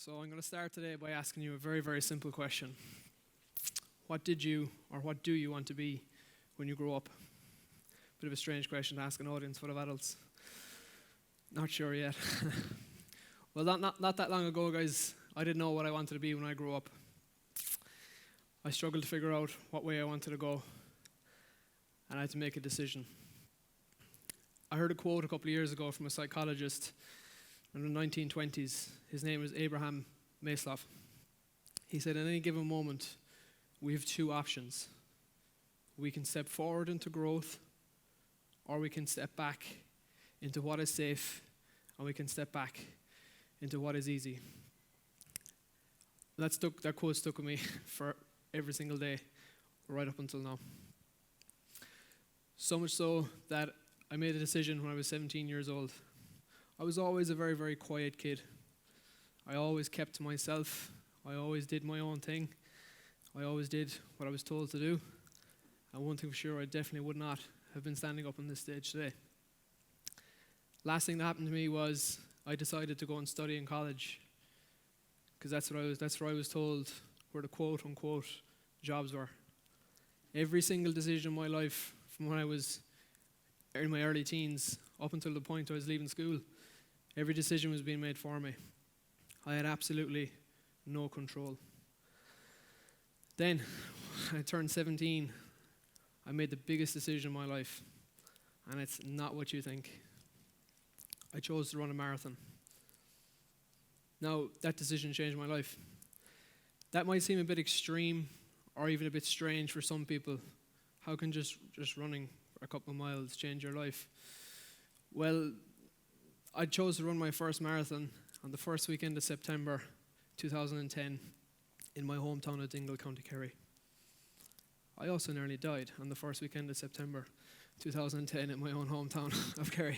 So I'm going to start today by asking you a very, very simple question. What did you or what do you want to be when you grow up? Bit of a strange question to ask an audience full of adults. Not sure yet. Well, not that long ago, guys, I didn't know what I wanted to be when I grew up. I struggled to figure out what way I wanted to go, and I had to make a decision. I heard a quote a couple of years ago from a psychologist in the 1920s. His name was Abraham Maslow. He said, at any given moment, we have two options. We can step forward into growth, or we can step back into what is safe, and we can step back into what is easy. That quote stuck with me for every single day, right up until now. So much so that I made a decision when I was 17 years old. I was always a very, very quiet kid. I always kept to myself. I always did my own thing. I always did what I was told to do. And one thing for sure, I definitely would not have been standing up on this stage today. Last thing that happened to me was I decided to go and study in college, because that's where I was told where the quote-unquote jobs were. Every single decision in my life, from when I was in my early teens up until the point I was leaving school, every decision was being made for me. I had absolutely no control. Then, when I turned 17, I made the biggest decision in my life, and it's not what you think. I chose to run a marathon. Now, that decision changed my life. That might seem a bit extreme or even a bit strange for some people. How can just running a couple of miles change your life? Well, I chose to run my first marathon on the first weekend of September 2010 in my hometown of Dingle, Co.Kerry. I also nearly died on the first weekend of September 2010 in my own hometown of Kerry.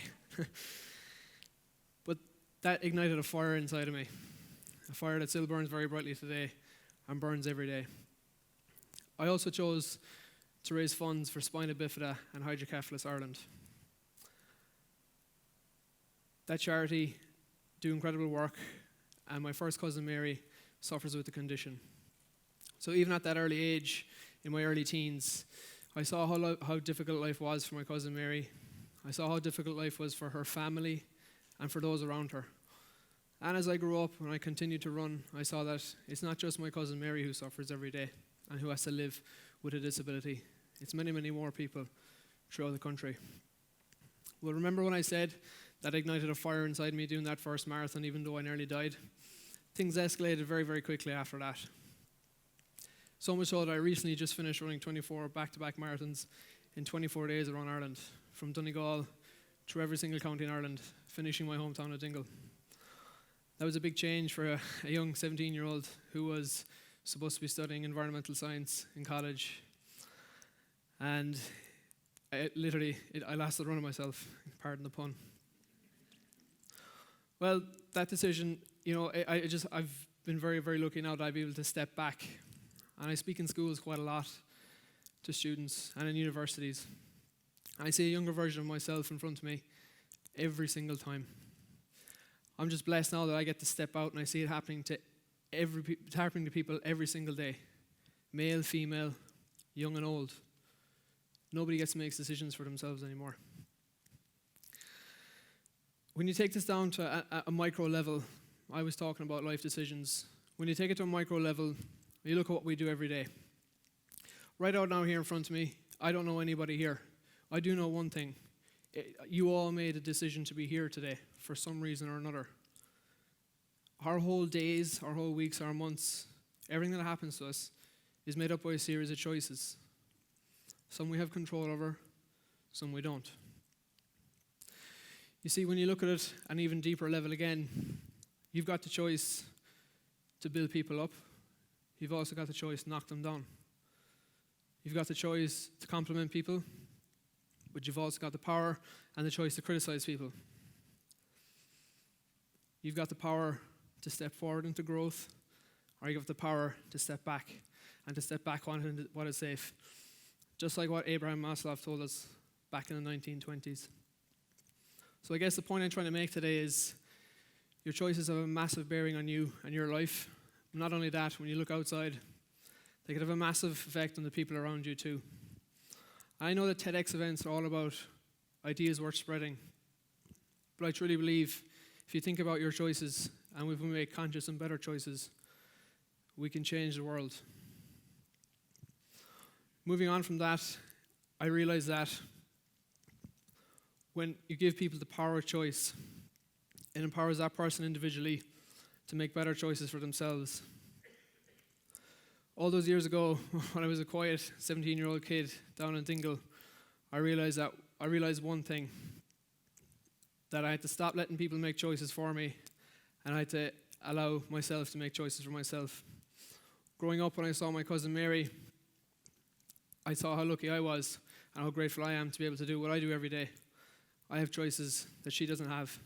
But that ignited a fire inside of me, a fire that still burns very brightly today and burns every day. I also chose to raise funds for Spina Bifida Hydrocephalus Ireland. That charity do incredible work, and my first cousin Mary suffers with the condition. So even at that early age, in my early teens, I saw how difficult life was for my cousin Mary. I saw how difficult life was for her family and for those around her. And as I grew up and I continued to run, I saw that it's not just my cousin Mary who suffers every day and who has to live with a disability. It's many, many more people throughout the country. Well, remember when I said that ignited a fire inside me doing that first marathon, even though I nearly died? Things escalated very, very quickly after that. So much so that I recently just finished running 24 back-to-back marathons in 24 days around Ireland, from Donegal through every single county in Ireland, finishing my hometown of Dingle. That was a big change for a young 17-year-old who was supposed to be studying environmental science in college. And I lost the run of myself, pardon the pun. Well, that decision, I've been very, very lucky now that I've been able to step back. And I speak in schools quite a lot to students and in universities. And I see a younger version of myself in front of me every single time. I'm just blessed now that I get to step out and I see it happening to people every single day. Male, female, young and old. Nobody gets to make decisions for themselves anymore. When you take this down to a micro level, I was talking about life decisions. When you take it to a micro level, you look at what we do every day. Right out now here in front of me, I don't know anybody here. I do know one thing. You all made a decision to be here today for some reason or another. Our whole days, our whole weeks, our months, everything that happens to us is made up by a series of choices. Some we have control over, some we don't. You see, when you look at it at an even deeper level again, you've got the choice to build people up. You've also got the choice to knock them down. You've got the choice to compliment people, but you've also got the power and the choice to criticize people. You've got the power to step forward into growth, or you've got the power to step back, and to step back on what is safe. Just like what Abraham Maslow told us back in the 1920s. So I guess the point I'm trying to make today is Your choices have a massive bearing on you and your life. Not only that, when you look outside, they could have a massive effect on the people around you too. I know that TEDx events are all about ideas worth spreading, but I truly believe if you think about your choices and if we make conscious and better choices, we can change the world. Moving on from that, I realize that when you give people the power of choice, it empowers that person individually to make better choices for themselves. All those years ago, when I was a quiet 17-year-old kid down in Dingle, I realized one thing, that I had to stop letting people make choices for me, and I had to allow myself to make choices for myself. Growing up, when I saw my cousin Mary, I saw how lucky I was and how grateful I am to be able to do what I do every day. I have choices that she doesn't have.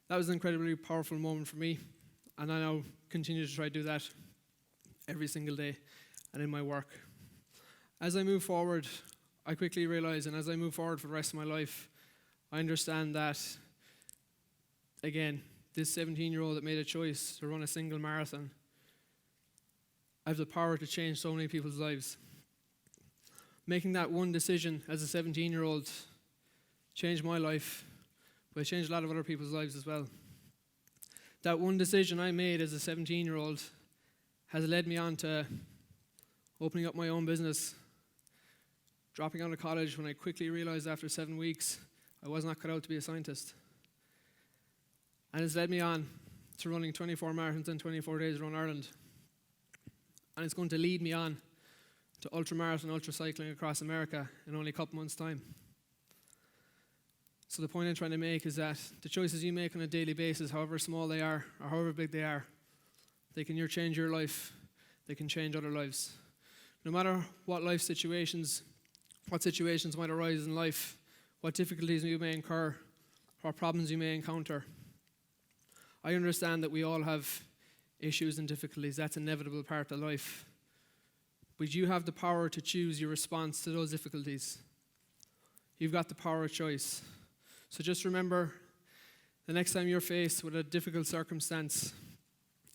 That was an incredibly powerful moment for me, and I now continue to try to do that every single day and in my work. As I move forward, I quickly realize, and as I move forward for the rest of my life, I understand that, again, this 17-year-old that made a choice to run a single marathon, I have the power to change so many people's lives. Making that one decision as a 17-year-old changed my life, but it changed a lot of other people's lives as well. That one decision I made as a 17-year-old has led me on to opening up my own business, dropping out of college when I quickly realized after 7 weeks I was not cut out to be a scientist. And it's led me on to running 24 marathons in 24 days around Ireland. And it's going to lead me on to ultramarathon, ultracycling across America in only a couple months' time. So the point I'm trying to make is that the choices you make on a daily basis, however small they are or however big they are, they can change your life, they can change other lives. No matter what situations might arise in life, what difficulties you may incur, what problems you may encounter, I understand that we all have issues and difficulties. That's an inevitable part of life. But you have the power to choose your response to those difficulties. You've got the power of choice. So just remember, the next time you're faced with a difficult circumstance,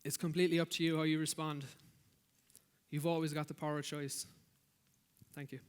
it's completely up to you how you respond. You've always got the power of choice. Thank you.